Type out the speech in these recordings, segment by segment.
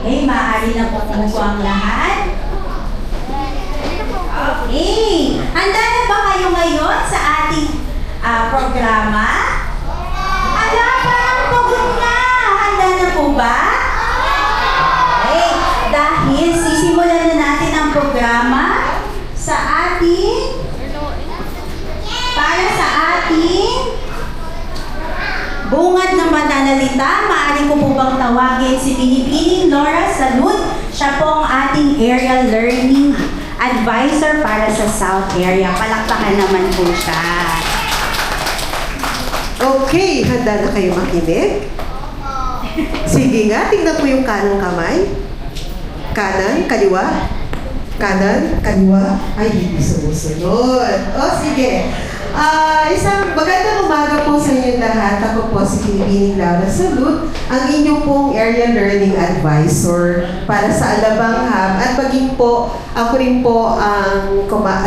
Okay, maaari na po ang lahat. Okay, handa na ba kayo ngayon sa ating programa? Ala, parang pagod na. Handa na po ba? Okay, dahil sisimulan na natin ang programa para sa ating bungad ng pananalita. Maaari ko po bang tawagin si Binibining Nora Salud. Siya po ang ating Area Learning Advisor para sa South Area. Palakpakan naman po siya. Okay, handa na kayo makinig? Sige nga, tingnan po yung kanang kamay. Kanan, kaliwa. Kanan, kaliwa. Ay, hindi sumusunod. O, sige. Isang magandang umaga po sa inyo lahat. Ako po si Binibining Nora Salud, ang inyong pong Area Learning Advisor para sa Alabang Hub, at maging po, ako rin po ang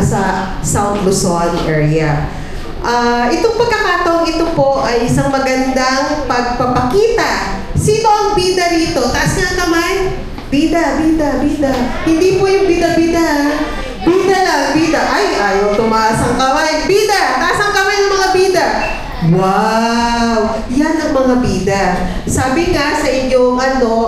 sa South Luzon area. Itong pagkakataong ito po ay isang magandang pagpapakita. Sino ang bida rito? Taas nga ang kamay. Bida. Hindi po yung bida-bida. Bida lang, bida. Ay, ayaw tumaas ang kamay. Bida! Taas ang kamay ng mga bida. Wow! Yan ang mga bida. Sabi nga sa inyong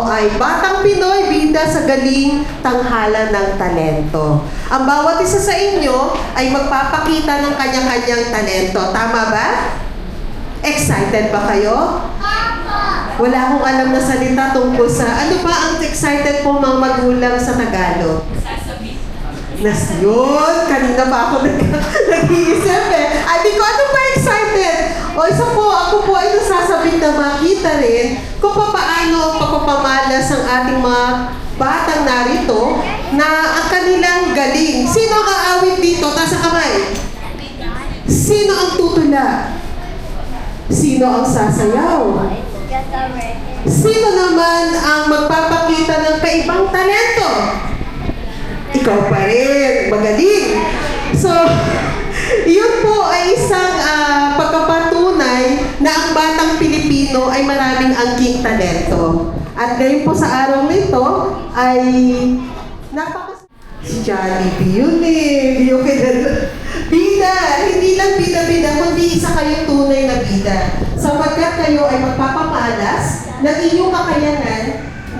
ay Batang Pinoy, bida sa galing tanghalan ng talento. Ang bawat isa sa inyo ay magpapakita ng kanya-kanyang talento. Tama ba? Excited ba kayo? Wala akong alam na salita tungkol sa ano ba ang excited po mga magulang sa Tagalog? Yun, kanina pa ako nag-iisip eh. Ay, di ko ano pa excited. O isa po, ako po ay nasasabit na makita rin kung paano ang pagpapamalas ng ating mga batang narito na ang kanilang galing. Sino ang aawit dito? Taas ang kamay. Sino ang tutula? Sino ang sasayaw? Sino naman ang magpapakita ng kaibang talento? Ikaw pa rin. Magaling. So, yun po ay isang pagkapatunay na ang batang Pilipino ay maraming angking talento. At ngayon po sa araw nito ay si Jollibee yun eh. Bida! Hindi lang bida-bida, kundi isa kayong tunay na bida. Sapagkat kayo ay magpapamalas ng inyong kakayanan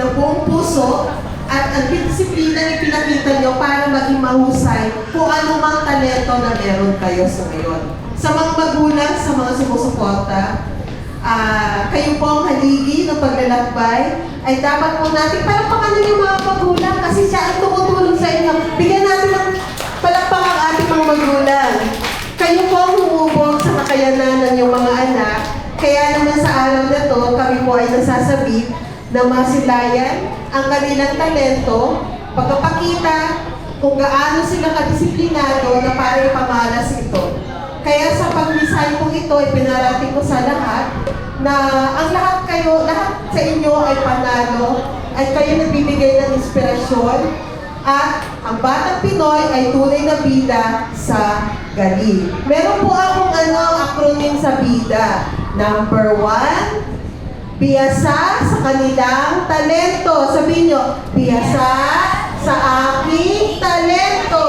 ng buong puso at ang disiplina na pinakita nyo para maging mahusay kung anumang talento na meron kayo sa ngayon. Sa mga magulang, sa mga sumusuporta, kayo po ang haligi ng paglalakbay, ay dapat po natin palakpakan yung mga magulang kasi siya ang tumutulong sa inyo. Bigyan natin ng palakpak ang ating mga magulang. Kayo po ang humubog sa kakayanan ng inyong mga anak. Kaya naman sa araw na to, kami po ay nasasabik na masilayan ang kanilang talento, pagpapakita kung gaano sila kadisiplinado na para ipamalas ito. Kaya sa pag-design kong ito, ipinarating ko sa lahat na ang lahat sa inyo ay panalo, ay kayo nagbibigay ng inspirasyon, at ang Batang Pinoy ay tunay na bida sa galing. Meron po akong acronym sa bida. Number 1, piyasa sa kanilang talento. Sabihin nyo, piyasa sa aking talento.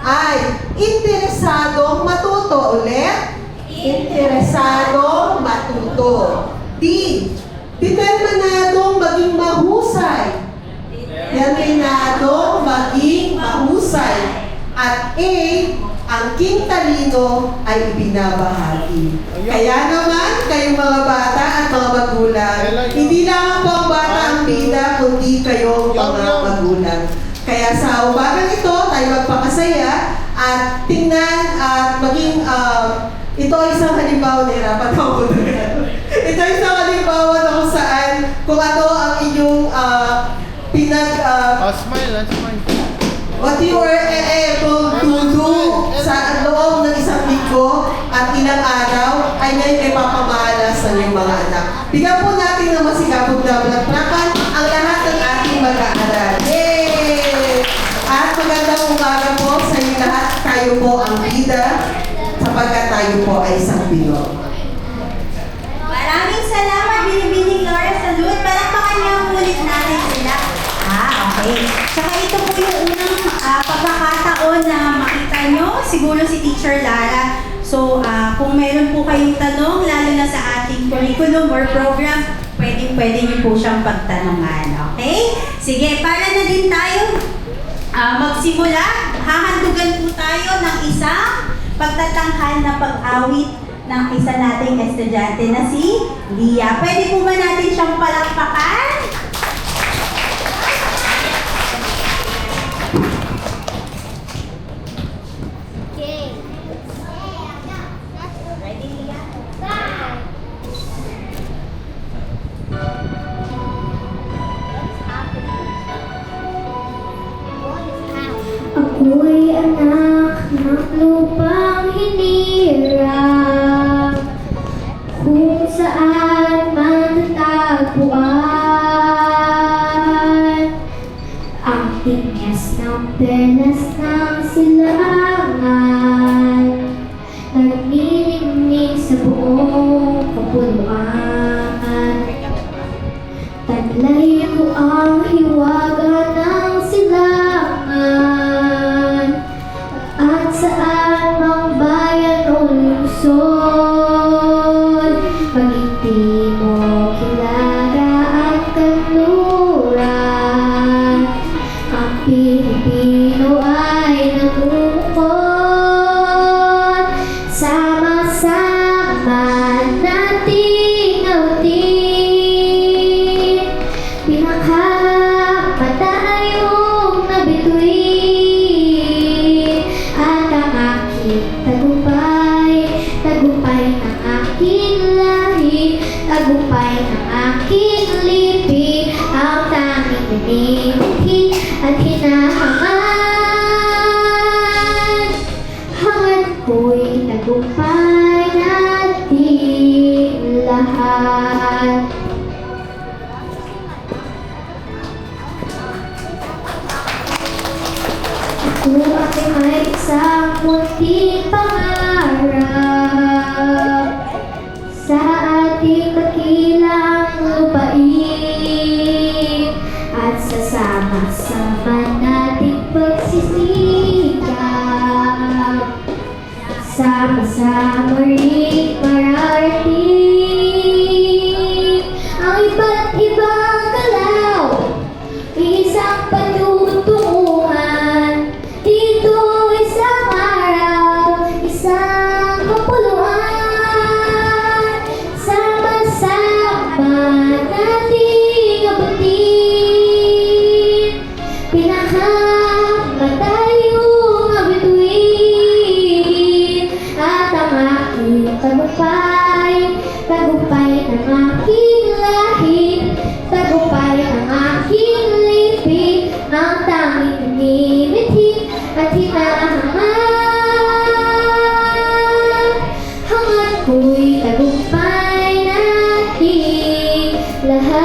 Ay, interesadong matuto. Ulit, interesadong matuto. D, determinadong maging mahusay. Determinadong maging mahusay. At A, ang king talino ay ibinabahagi. Kaya naman, kayong mga bata at mga magulang, hindi lang po ang bata ang bida, kundi kayo mga magulang. Kaya sa umagang ito, tayo magpakasaya at tingnan at maging, ito ay isang halimbawa, nahirapan ako. Ito ay isang halimbawa na kung saan, kung ano ang inyong smile. what you were able to do sa loob ng isang linggo at ilang araw ay ngayon ay papamalas ng iyong mga anak. Bigyan po natin ng masikapog na palakpakan ang lahat ng ating mag-aaral. Yay! At magandang umaga po sa inyo lahat. Tayo po ang bida sapagkat tayo po ay isang Pinoy. Maraming salamat, Binibining Nora Salud. Palakpakan niyo ulit natin sila. siguro si Teacher Lara. So, kung meron po kayong tanong, lalo na sa ating curriculum or program, pwede niyo po siyang pagtanungan. Okay? Sige, para na din tayo magsimula. Hahandugan po tayo ng isang pagtatanghal na pag-awit ng isa nating estudyante na si Lia. Pwede po ba natin siyang palakpakan? Ready, Lia? Ako'y anak ng lupang hinirang, kung saan man natagpuan ang tinyas ng perlas ng silangan, nagniningning sa buong kapuluan. Taglay ko ang hiwaga ng silangan, at saan mang bayan o lungsod, pag hindi mo kilala ang kanluran, ang Pilipino ay nagungkot. Sama-sama nating awitin pinakamatayong nabituin, at ang aking tagumpay, tagumpay ng aking lahi, tagumpay ng aking lipi, ang tanging minimithi at hinahangan. Hangad ko'y tagumpay nating lahat. Ako ay may isang munting pangarap sa ating dakilang lupain, at sa sama-sama nating pagsisikap, sama-sama rin mararating ang iba't ibang galaw, isang patutunguhan. Dito isang araw, isang kapuluan, sama-sama nating abutin pinakamatayong abituin, at ang aking tagumpay, tagumpay ng aking lahi, tagumpay ng aking lipi, ang tanging minimithi at hinahangan. Hangad ko'y tagumpay nating lahat.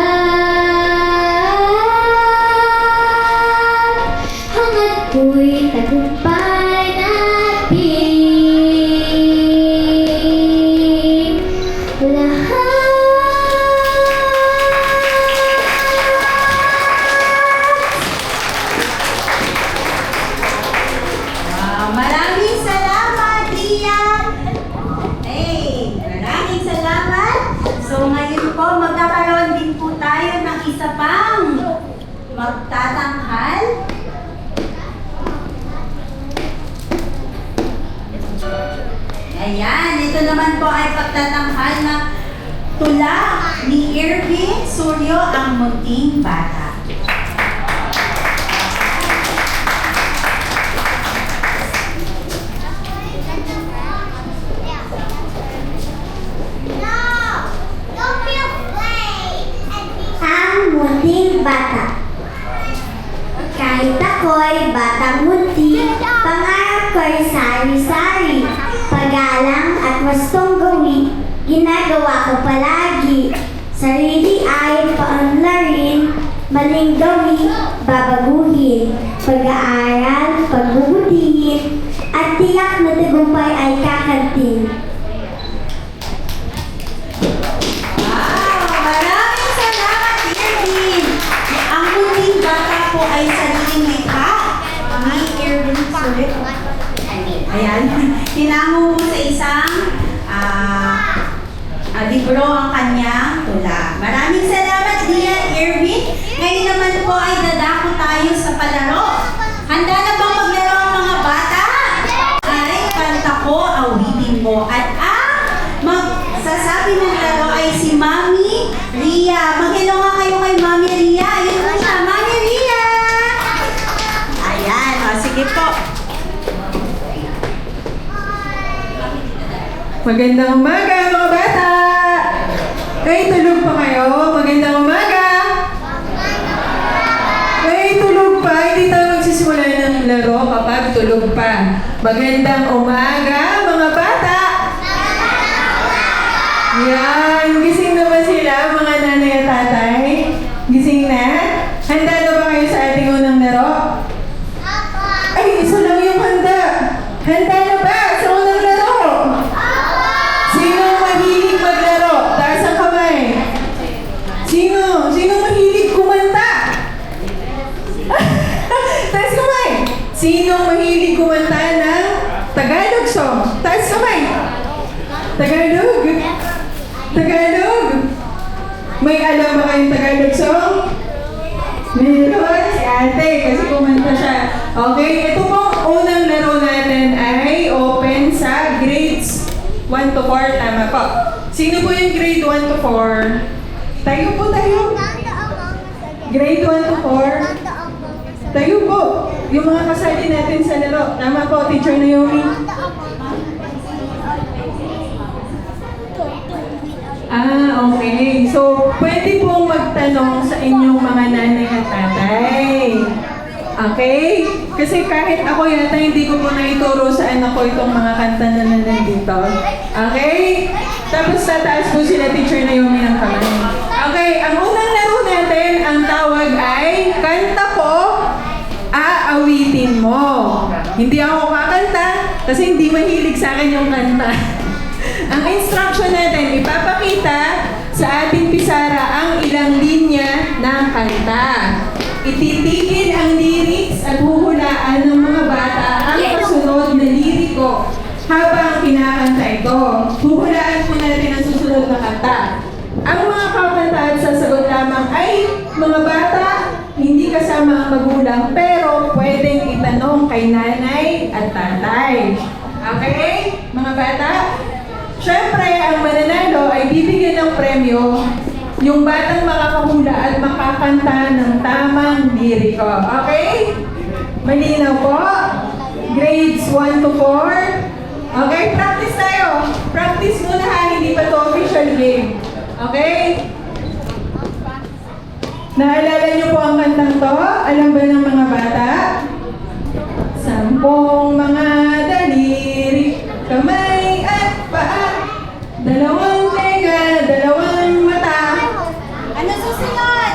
Hangad ko'y tagumpay nating lahat. Maraming salamat, Lia! Hey, maraming salamat! So ngayon po, magkakaroon din po tayo ng isa pang magtatanghal. Ayan, ito naman po ay pagtatanghal ng tula ni Irving Suryo, ang Munting Bata. Ang munting bata. Kahit ako'y batang munti, pangarap ko'y sari-sari, pagalang at wastong gawi, ginagawa ko palagi. Sarili ay paunlarin, maling gawi, babaguhin, pag-aaral, pagbubutihin, at tiyak na tagumpay ay kakantin. Maraming salamat, Irving! Ang Munting Bata po ay sariling likha ni Irving Suryo. Ayan. Tinamo mo sa isang libro ang kanyang tula. Maraming salamat, Dian Irvin. Ngayon naman po ay dadako tayo sa palaro. Handa na bang maglaro ang mga bata? Ay, kanta ko, awitin mo. At magsasabi ng laro ay si Mami Ria. Mag-hello nga kayo kay Mami Ria. Ayun po siya, Mami Ria! Ayan, sige po. Magandang umaga mga bata! Ay, tulog pa kayo? Magandang umaga! Ay, tulog pa? Hindi tayo magsisimula ng laro kapag tulog pa. Magandang umaga mga bata! Yan, gising na ba sila mga nanay at tatay? Gising na? Handa na ba kayo sa ating unang laro? Ay, isa lang yung handa! Handa na ba sa unang laro? Sino mahilig maglaro? Taas ang kamay. Sino? Sino mahilig kumanta? Taas kamay. Sino mahilig kumanta ng Tagalog song? Taas kamay. Tagalog. Tagalog. May alam ba kayong Tagalog song? Meron si ate kasi kumanta siya. Okay, ito pong unang laro natin ay open sa grades 1 to 4, tama po. Sino po yung grade 1 to 4? Tayo po tayo. Grade 1 to 4. Tayo po. Yung mga kasali natin sa laro. Tama po, Teacher Naomi. Okay. So, pwede pong magtanong sa inyong mga nanay at tatay. Okay? Kasi kahit ako yata hindi ko po naituro sa anak ko itong mga kanta na nandito. Okay? Tapos tataas po sila Teacher Naomi ng kamay. Okay, ang unang laro natin, ang tawag ay kanta ko, aawitin mo. Hindi ako kakanta kasi hindi mahilig sa akin yung kanta. Ang instruction natin, ipapakita sa ating pisara ang ilang linya ng kanta. Ititigil ang lyrics at huhulaan ng mga bata ang kasunod na liriko habang kinakanta ito. Huhulaan po natin ang susunod na kanta. Ang mga kakanta at sasagot lamang ay mga bata, hindi kasama ang magulang, pero pwedeng itanong kay nanay at tatay. Okay, mga bata? Siyempre, ang mananalo ay bibigyan ng premyo yung batang makakahula at makakanta ng tamang liriko. Okay? Malinaw po? Grades 1 to 4. Okay, practice tayo. Practice muna ha, hindi pa to official game. Okay? Naalala niyo po ang kantang to? Alam ba ng mga bata? Sampung mga daliri, kamay at paa, dalawang tenga, dalawang mata. Ano susunod?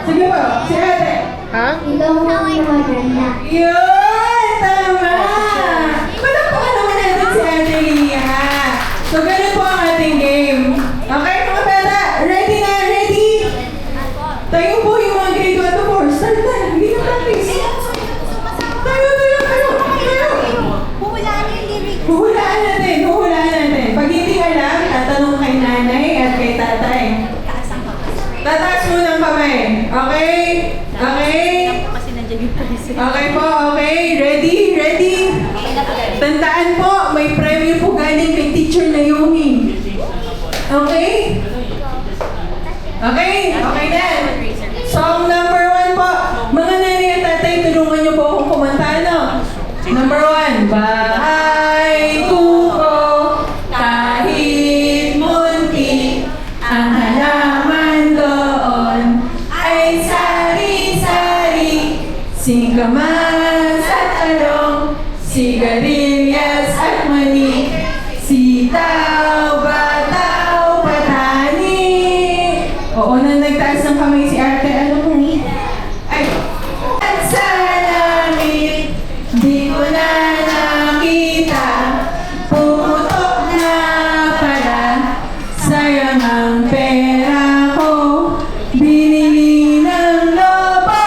Sige po, si ate. Ilong ng maganda. Yun! Tama! Palakpakan naman natin si Ate Lia. So, ganun po ang ating game. Okay, mga bata? Ready na? Ready? Tayo po yung mga grade 1 to 4. Start na. Hindi na practice. Tayo. Huhulaan niyo yung lyrics. Huhulaan natin. Huhulaan natin. Pag hindi alam, tatanong kay nanay at kay tatay. Tataas mo ng kamay. Okay? Okay? Okay po, okay. Ready? Ready? Tandaan po, may premyo po galing kay Teacher Naomi. Okay? Okay? Okay na. Song number 1 po. Mga nanay at tatay, tulungan niyo po akong kumanta, no? Number 1. Bahay kuko, kahit munti, ang halaman doon ay sari-sari, singkamas at talong, sigarilyas at mani, sitaw, bataw, patani. Oo na, nagtaas ng kamay si ate. Ano po? Ay! At sa langit, di ko na nakita, pumutok na pala, sayang ang pera ko, binili ng lobo.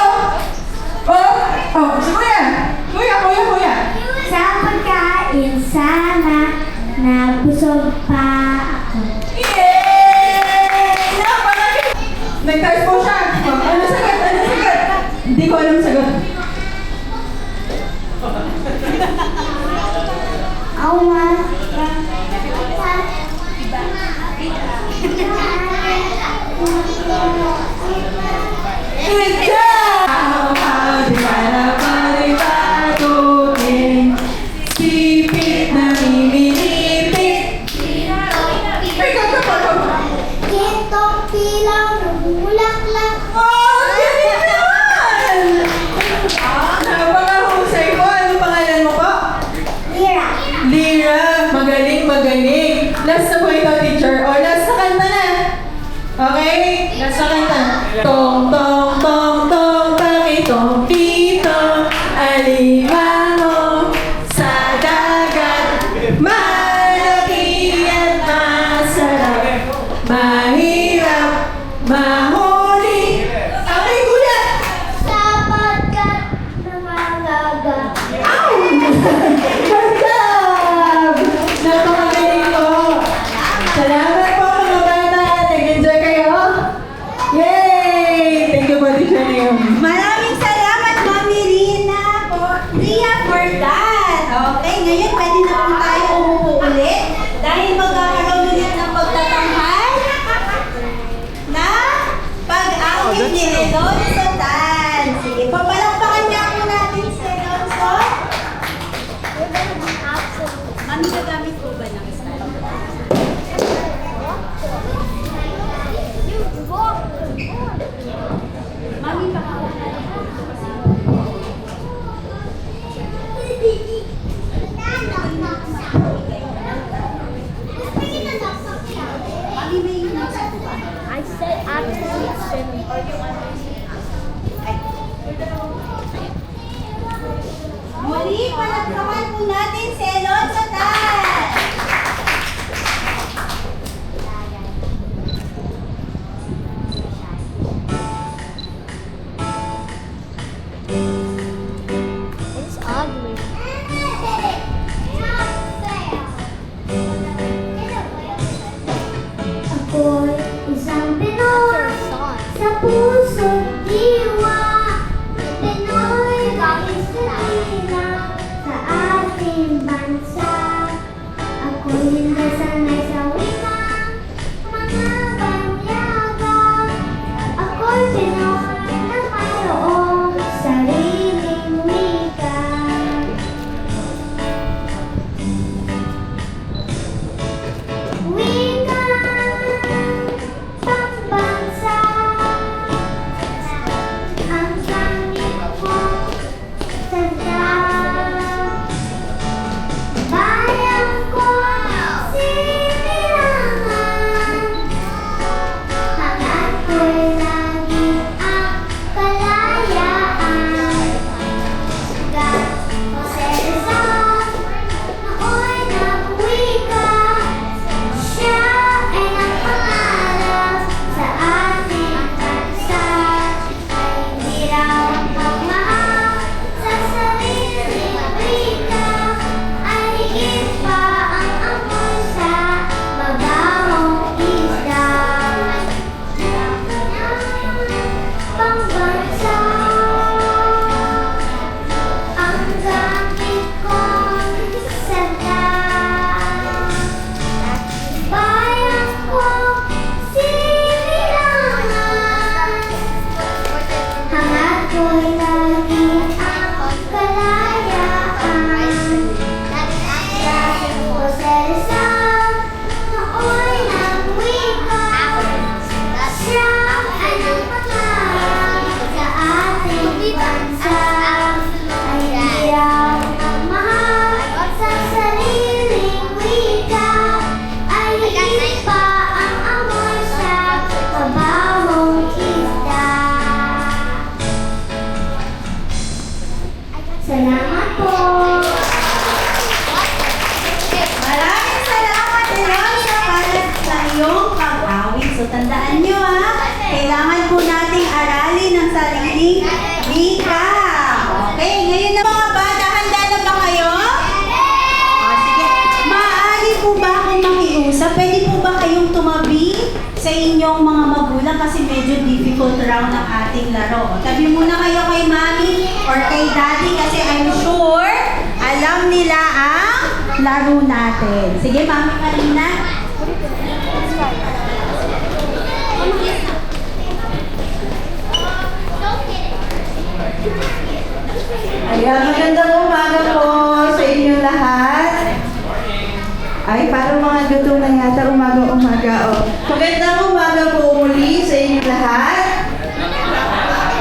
Oh, si kuya! Kuya! Sa pagka po siya. Ano sagot? Ano sagot? Hindi ko alam sagot. Good job! Di ba na paribagutin? Sipit na mimilipit. Ay, ganda pa naman. Kitong pilaw ng bulaklak. Oh, galing naman! Napakahusay ko. Ano pangalan mo po? Lira. Lira. Magaling, magaling. Last na po ito, teacher. O, last na kanta na. Okay? Last na kanta. Tong, tong, tong, tong, pakitong pito. Alimango sa dagat. Malaki at masarap. Mahirap, mahuli. Okay, kuya. Sapagkat namalaga. Ow! Good job! Napakagaling po. Salamat po mga bata. Nag-enjoy kayo? Yay! Thank you po, Teacher Leo. Maraming salamat, Mami Ria, for that. Okay, ngayon pwede na po tayo umupo ulit dahil magkakaroon ulit ng pagtatanghal na pag-awit ni Alonso Tan. Sige, papalakpakan niya po natin si Alonso. Mami, gagamit po ba ng style? Mami, Mami, may music po ba? I said action. Muli, palakpakan po natin si Alonso Tan. It's ugly. Ako'y isang Pinoy sa puso't diwa. Pinoy kahit sa sa ating bansa. Ako'y hindi sanay sa wikang mga banyaga. Ako'y Pinoy na mayroong sariling wika. Wika pambansa ang gamit mong salita. Bayan ko sinilangan, hangat ko'y lagi ang kalayaan. Sigat Jose Rizal, nooy nagwika. Siya ay nagpangarap sa ating bansa. Ay hindi raw magmahal sa sariling wika. Ay higit pa ang amoy sa magawang isda. Pambansa ang gamit kong salita. Bayan ko sinilangan, hangat ko'y lagi ang kalayaan. Dahil Jose Rizal, nooy nagwika. Siya ay nagpangarap sa ating bansa. Ay hindi raw magmahal sa sariling wika. Ay higit pa ang amoy sa kabawang isda. Salamat po. Maraming salamat, Alonso, para sa iyong pag-awit. So, tandaan nyo kailangan po nating aralin ang sariling wika. Okay, ngayon na mga bata, handa na ba kayo? Sige. Maaari po ba akong makiusap? Pwede po ba kayong tumabi sa inyong mga magulang? muna kasi medyo difficult round ng ating laro. Tabi muna kayo kay Mami or kay Daddy kasi I'm sure alam nila ang laro natin. Sige, Mami Marina. Ayan, magandang umaga po sa inyong lahat. Ay, parang mga gutom na yata umaga-umaga. Oh. Magandang umaga po muli sa inyong lahat.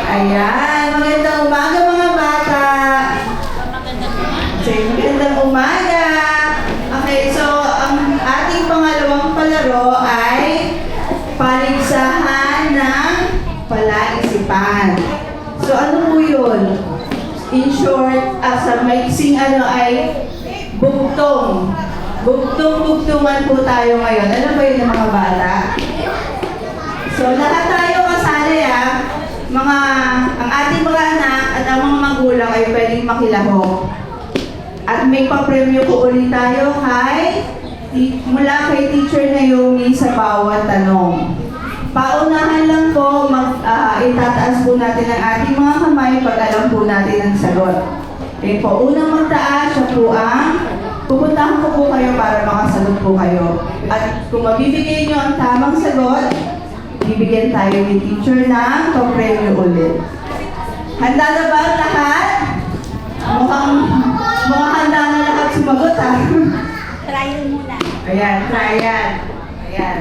Ayan, magandang umaga mga bata. Sige, magandang umaga. Okay, so ang ating pangalawang palaro ay paligsahan ng palaisipan. So ano po yun? In short, sa maiksing ay bugtong. Bugtong-bugtungan po tayo ngayon. Alam ba yun ng mga bata? So lahat tayo kasali ang ating mga anak at ang mga magulang ay pwedeng makilahok. At may papremyo po ulit tayo mula kay Teacher Naomi sa bawat tanong. Paunahan lang po, itataas po natin ang ating mga kamay pag alam po natin ang sagot. Okay po, unang magtaas, siya po pupuntahan ko po kayo para makasagot po kayo. At kung mabibigay nyo ang tamang sagot, bibigyan tayo ni teacher ng papremyo ulit. Handa na ba ang lahat? Mukhang handa na lahat sumagot Trial muna. Ayan, trial. Ayan.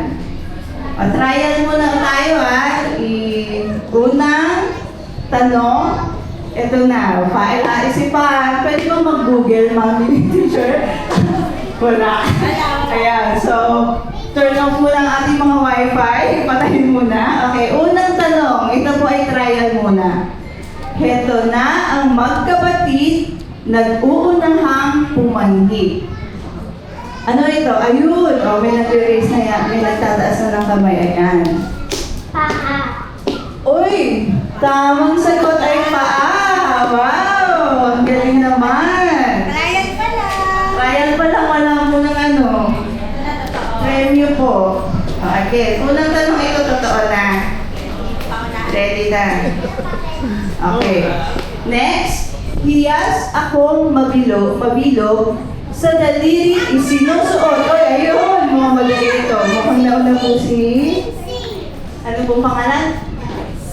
Trial muna tayo Unang tanong, ito na, isipan. Pwede ba mag-google, Mami teacher? Wala. Ayan, so, turn off muna ang ating mga wifi. Patayin muna. Okay, unang tanong, ito po ay trial muna. Heto na ang magkapatid, nag-uunahang pumanhik. Ano ito? Ayun! Oh, may nag-erase na yan. May nagtataas na ng kamay. Ayan. Paa. Uy! Tamang sagot ay paa! Wow! Ang galing naman! Trial pala. Trial pa lang, wala mo ng premyo po. Okay. Unang tanong ito, totoo na. Ready na. Okay. Next. Hiyas akong mabilog sa daliri isinusuot. Oy, ayun! Mga madali ito. Mukhang nauna po si... Ano pong pangalan?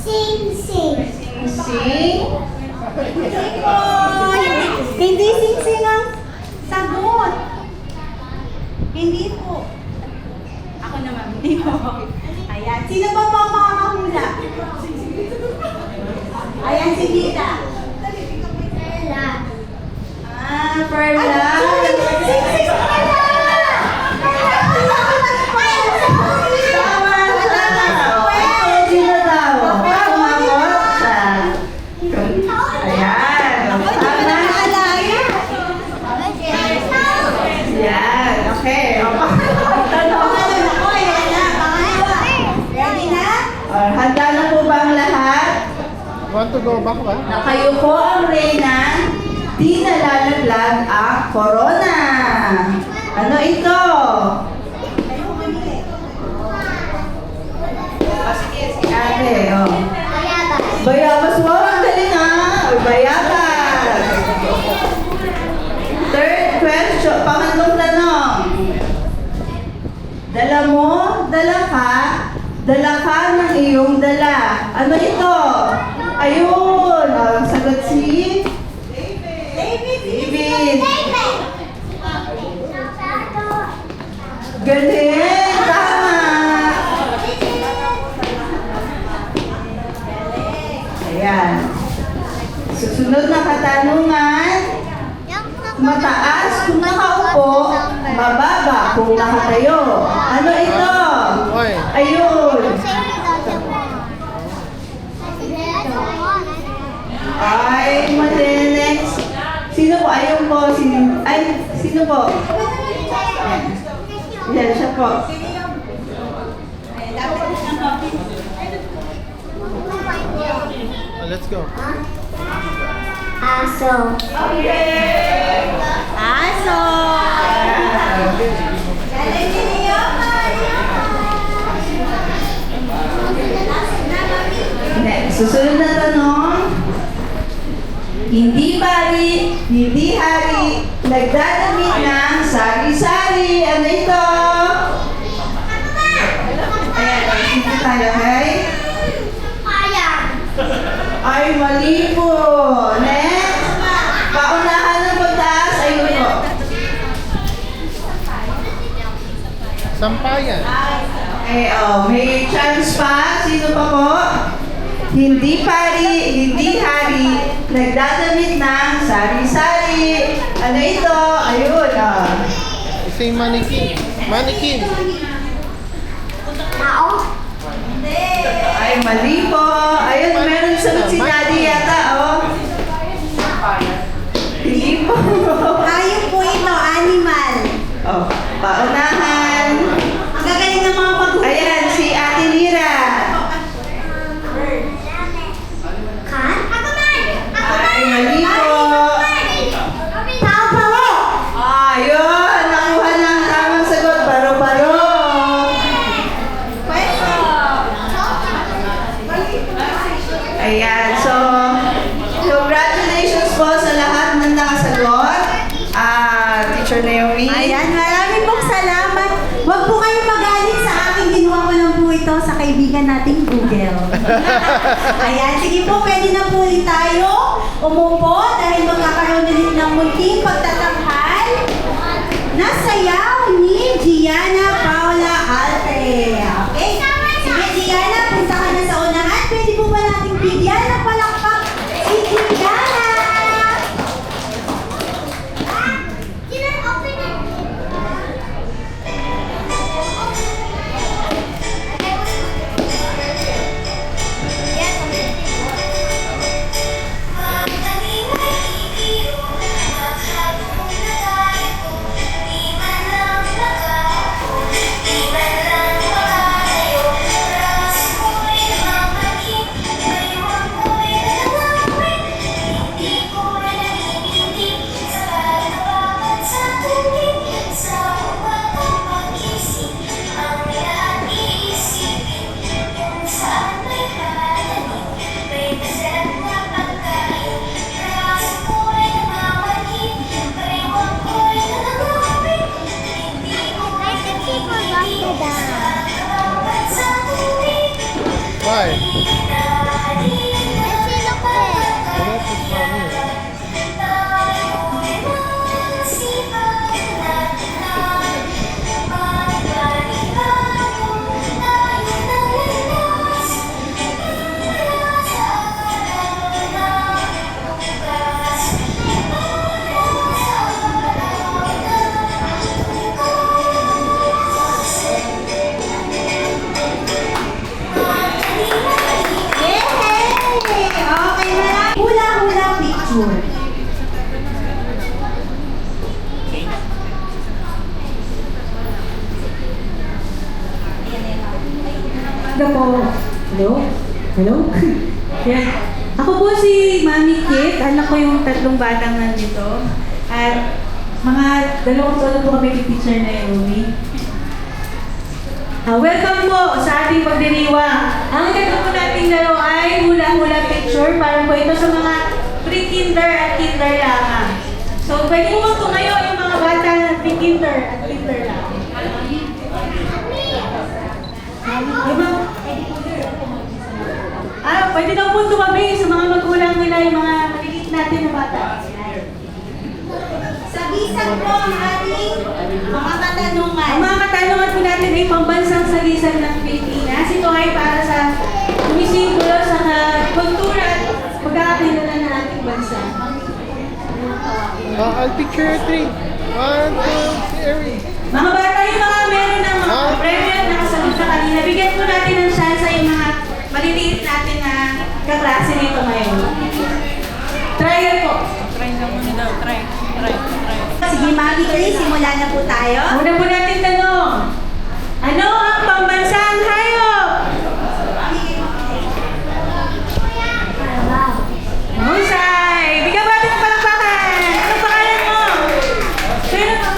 Sing-sing. Sing. Hindi sing-sing ang sagot. Hindi po. Ako naman, hindi po. Ayan. Sino ba po ang makakahula? Ayan, si Vita. Ella. Perla. Sing-sing pala! Tama siya. Pwede na daw. Tumakot siya. Ayan. Tama. Yan. Okay. Tanong. Ready na? Handa na po ba ang lahat? Want to go back ba? Nakayuko ang reyna, di nalalaglag ang corona. Ano ito? Sige, si ate. Bayabas. Bayabas. Wow, ang galing Uy, bayabas. Third question, pangatlong tanong. Dala ka ng iyong dala. Ano ito? Ayun! Ang sagot si... David! Galing! Tama! Ayan. Susunod na katanungan. Mataas kung nakaupo, mababa kung nakatayo. Ano ito? Oy. Ayun! Ay, mali. Next. Sino po? Ayun po. Sino po? Yan, siya po. Let's go. Aso. Aso! Galing ni Leopold! susunod na tanong. Hindi bari, hindi hari, nagdadamit ng sari-sari. Ano ito? Ayan, dito tayo, okay? Ay, mali po. Next. Paunahan ng pagtaas. Ayun po. Sampayan. Okay, may chance pa. Sino pa po? Hindi pari, hindi hari, nagdadamit ng sari-sari. Ano ito? Ayun, Isa yung mannequin. Mannequin. Ay, mali po. Ayun, meron sunod si Daddy yata, Hindi po. Hayop po ito, animal. Paunahan. Ang gagaling ng mga pag- Ayan, si Ate Lira. Kan? Ay, mali po. Tao pa mo! Ayun, nakuha ng tamang sagot. Baro-baro. Ayan, so, congratulations po sa lahat ng nakasagot. Teacher Naomi. Ayan, maraming pong salamat. Huwag po kayong magalit sa akin. Ginawa ko lang po ito sa kaibigan nating Google. Ayan, sige po, pwede na po ulit tayo umupo dahil magkakaroon ulit ng munting pagtatanghal na sayaw ni Gianna Paula Alte. Okay? Sige, Gianna, punta ka na sa unahan. Pwede po ba nating bigyan ng palakpak si Gianna? Why? Ano po sa amin? Yay! Okay na lang. Hula-hula picture. Hello po. Hello? Hello? Yan. Ako po si Mami Kit. Anak ko yung tatlong batang nandito. At mga dalawang taon po kami kay Teacher Naomi. Welcome po sa ating pagdiriwang. Ang gagawin po nating laro ay hula-hula picture para po ito sa mga pre-kinder at kinder lamang. So, pwede po bang tumayo yung mga bata na pre-kinder at kinder lang? Pwede daw po tumabi sa mga magulang nila yung mga maliliit natin na bata. Sabisan po ang ating mga katanungan. Ang mga katanungan po natin ay pambansang salisan ng Pilipinas. Ito ay para sa sumisimbolo sa kultura at pagkakakilala ng ating bansa. I'll picture 3. 1, 2, 3. Mga bata, yung mga meron ng mga premyo at nakasagot na kanina, bigyan po natin ng chance yung mga maliliit natin na kaklase nito ngayon. Trial po. Sige, Mami Chris, simulan na po tayo. Una po natin tanong. Ano ang pambansang hayop? Husay! Bigyan ba natin ng palakpakan? Anong pangalan mo? Sino ka?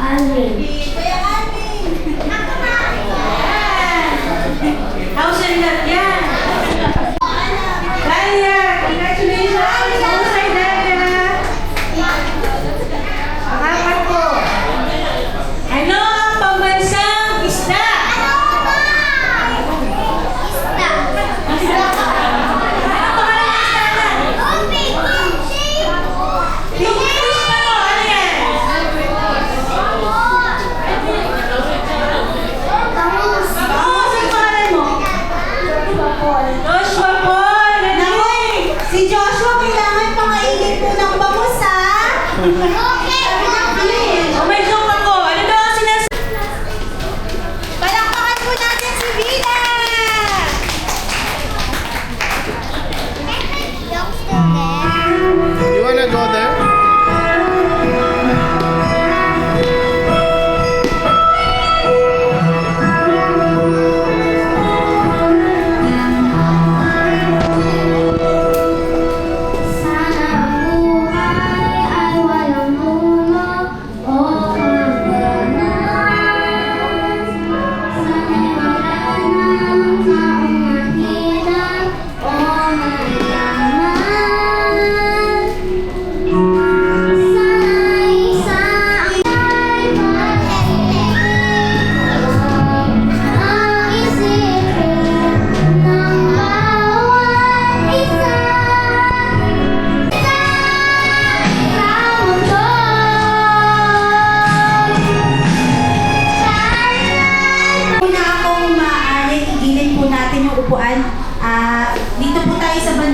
Alvin. Kuya Alvin. House and lot yan.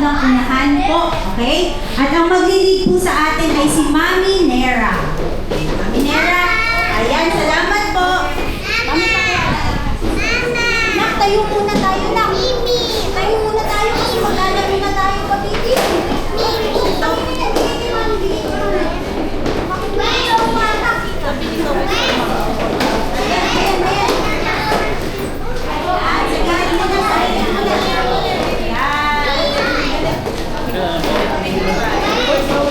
unang unahan po. Okay? At ang maglilid po sa atin ay si Mami Nera. Mami Nera, ayan, salamat po. Mami, Nak, tayo muna tayo, Nak. Tayo muna tayo kasi maglalaro na tayo, Kapiti.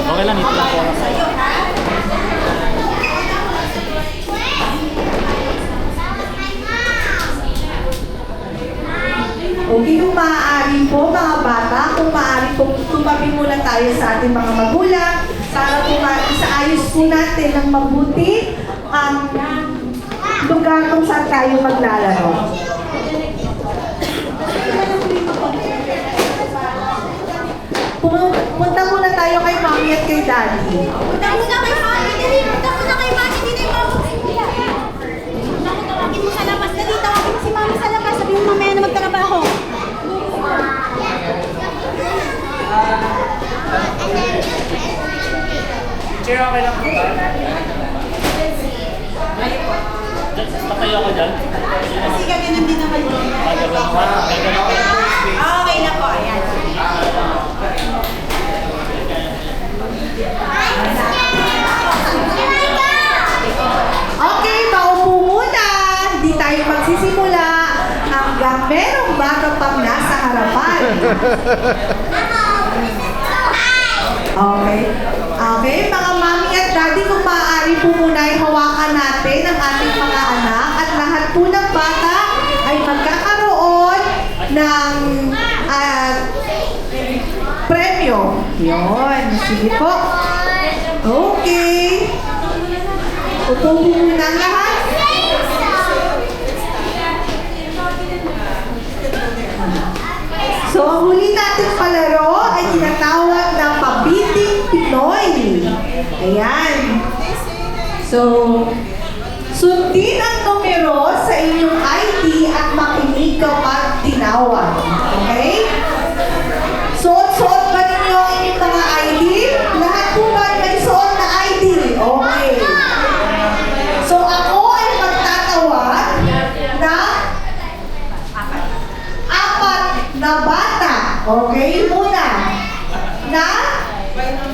Okay lang, ito lang po. Okay, kung maaari po mga bata, kung maaari po, tumabi muna tayo sa ating mga magulang para po isaayos po natin ng mabuti ang lugar kung saan tayo maglalaro. Punta muna tayo kay Mami at kay Daddy. Punta muna kay Mami, dali. Punta muna kay Mami, dali. Naku, tawagin mo sa labas. Dali, tawagin mo si Mami sa labas. Sabi mo mamaya na magtrabaho. Chair, okay lang po ba? Patayo ako dyan. Kasi gaganon din naman yun. Okay na po, ayan. Okay, paupo muna. Hindi tayo magsisimula hanggang merong bata pang nasa harapan. Okay. Okay, mga mami at daddy, kung maaari po muna ay hawakan natin ang ating mga anak at lahat po ng bata ay magkakaroon ng premyo. Yun. Sige po. Okay. Upo po muna ang lahat. So, ang huli natin palaro ay tinatawag na Pabiting Pinoy. Ayan. So, sundin ang numero sa inyong ID at makinig kapag tinawag. Okay? Suot-suot ba ninyo ang inyong mga ID? Lahat po ba may suot na ID? Okay. So, ako ay magtatawag na apat na bata. Okay? Muna. Na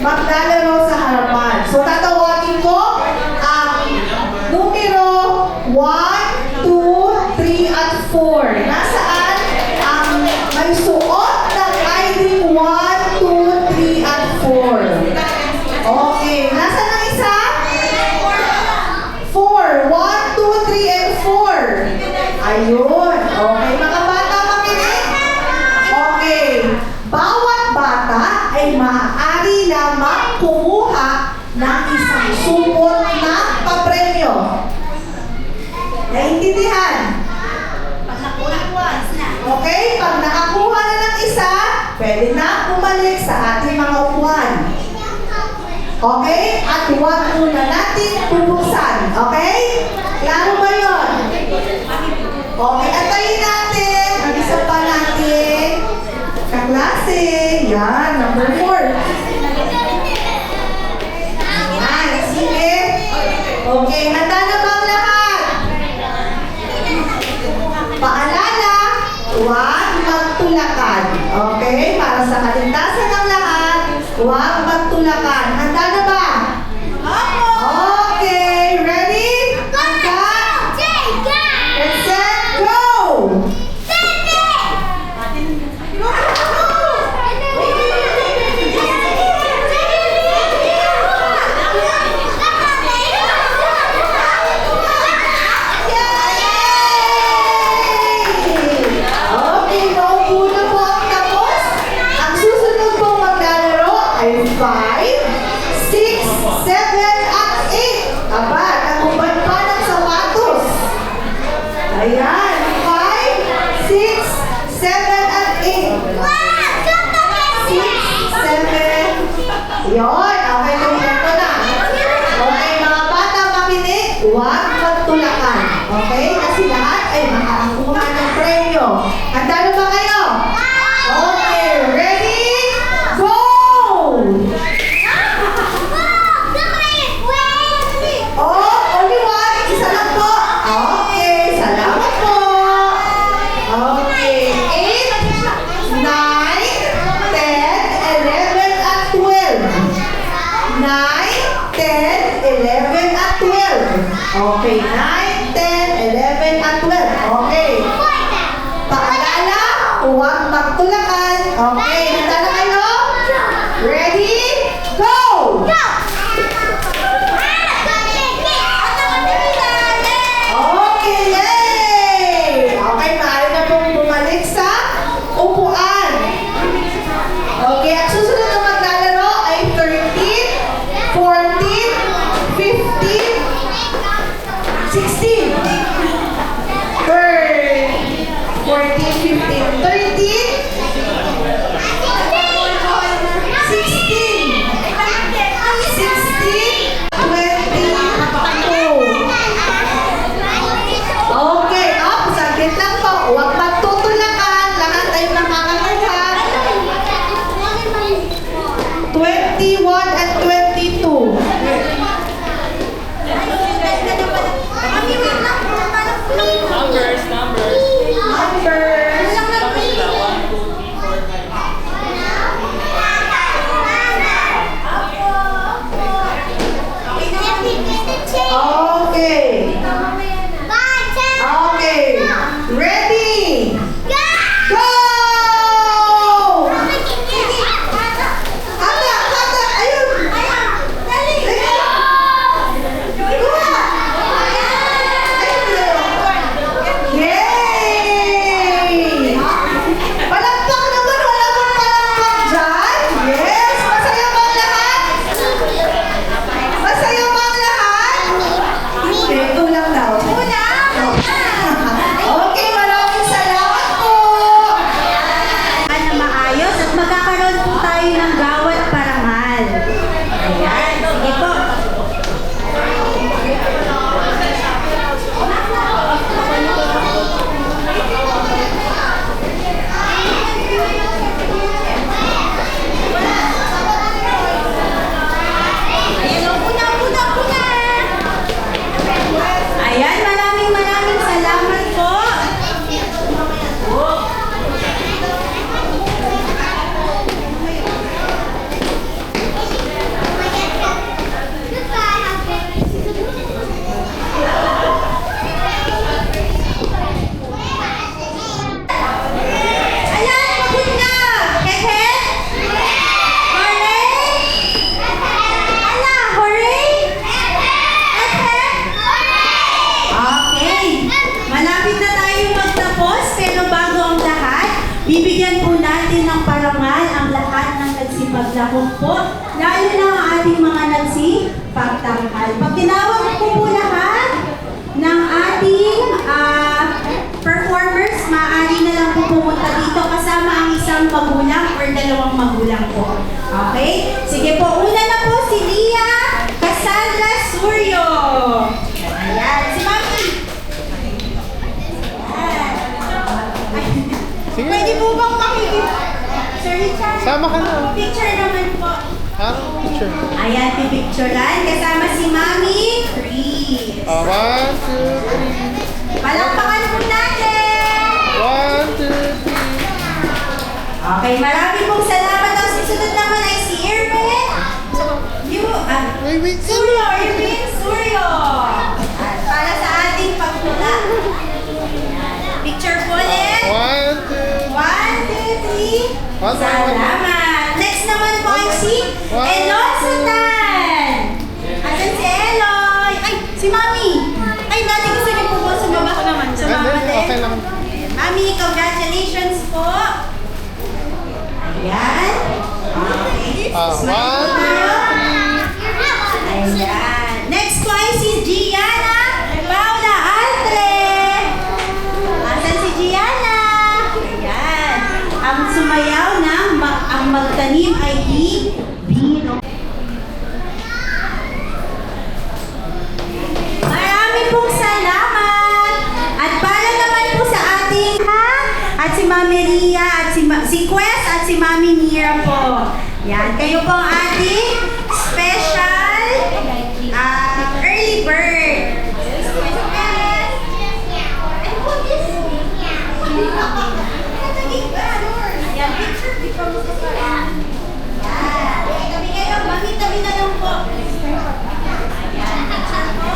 maglalaro sa harapan. So, tatawagin ko ang numero 1, 2, 3, at 4. Nasaan ang may suot ng ID 1, 2, 3, at 4? Okay. Nasaan ang isa? 4. 1, 2, 3, and 4. Ayun. Okay. Mga bata, makinig. Okay. Bawat bata ay maaari lamang kumuha ng isang supot na papremyo. Naintindihan? Pag nakuha once na. Okay? Pag nakakuha na ng isa, pwede na bumalik sa ating mga upuan. Okay? At huwag muna natin bubuksan. Okay? Klaro ba yun? Okay, atayin natin. Mag-isa pa natin. Kaklase. Yan, number 4. Yan, sige. Okay, handa na ba ang lahat? Paalala, huwag magtulakan. Okay? Para sa kaligtasan ng lahat, huwag magtulakan. Handa na ba? Okay, ready? Handa? Get set, go! Okay, naupo na po ang tapos. Ang susunod pong maglalaro ay 5, 6, 7, at 8. Aba, nakubad pa ng sapatos. Ayan, 5, 6, 7, at 8. 6, 7. Yun, okay, kompleto na. Okay, mga bata, makinig, huwag magtulakan. Okay? Kasi lahat ay makakakuha ng premyo. Handa na ba kayo? Okay, ready? Okay, 9, 10, 11, at 12. Okay. Paalala, huwag magtulakan. Okay, handa na kayo? Ready? Go! Okay, yay! Okay, maaari na pong bumalik sa upuan. Okay, ang susunod na maglalaro ay 13, 14, 15, 16. 14, 15, 13, 16, 22. Okay, saglit lang po. Huwag magtutulakan. Lahat ay nakakalahat. 21 and 22. Okay. Okay. Ready? Go! Handa! Ayun! Yay! Palakpak naman! Wala bang palakpak dyan? Yes! Masaya ba ang lahat? Masaya ba ang lahat? Hindi, kulang daw. Okay, maraming salamat po! Na maayos at magkakaroon po tayo ng gawat parangal. Ayan, sige po. Ayan, maraming salamat po. Ayan, pagod na! Hehe? Hooray! Ala, hooray! Hehe? Okay. Malapit na tayo magtapos, pero bago ang lahat, bibigyan po natin ng parangal ang lahat ng nagsipaglahok po, lalo na ang ating mga nagsipagtanghal. Pag tinawag ko po lahat ng ating performers, maaari na lang po pumunta dito kasama ang isang magulang or dalawang magulang po. Okay? Sige po, una na po si Lia Cassandra Suryo. Ayan, si Mami. Ayan. Sige. Pwede po bang makikita? Sir Richard? Sama ka na. Picture naman po. Picture. Ayan, pipicturean. Kasama si Mami Chris. 1, 2, 3. Palakpakan po natin! 1, 2, 3. Okay, marami pong salamat. Ang susunod naman ay si Irvin. Wait. Suryo, Irvin Suryo. At para sa ating pagtula. Picture po ulit. 1, 2. 1, 2, 3. One. Salamat. Next naman po ay si Eloy Sultan. Asan si Eloy? Ay, si Mami. Ay, dati gusto niyo po ba sumama ko naman? Sumama din. Okay lang. Mami, congratulations po. Ayan. Okay. 1, 2, 3. Ayan. Next po ay si Gianna Paula Altre. Asan si Gianna? Ayan. Ang sumayaw ng ang magtanim ay di Bino. Marami pong salamat. At para naman po sa ating at si Mami Ria at si Quest at si Mami Nira po. Yan, kayo po ang ating special early bird. Yan, picture becomes the yan. Tabi kayo, mami, tabi na lang po. Ayan, picture po.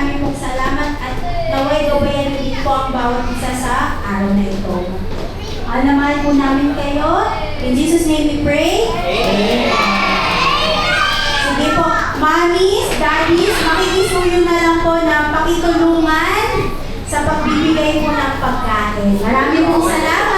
pong salamat at naway gawayan din po ang bawat isa sa araw na ito. Mahal na mahal po namin kayo. In Jesus' name we pray. Amen. Sige po, mommies, daddies, makikisuyo na lang po ng pakitulungan sa pagbibigay po ng pagkain. Maraming pong salamat.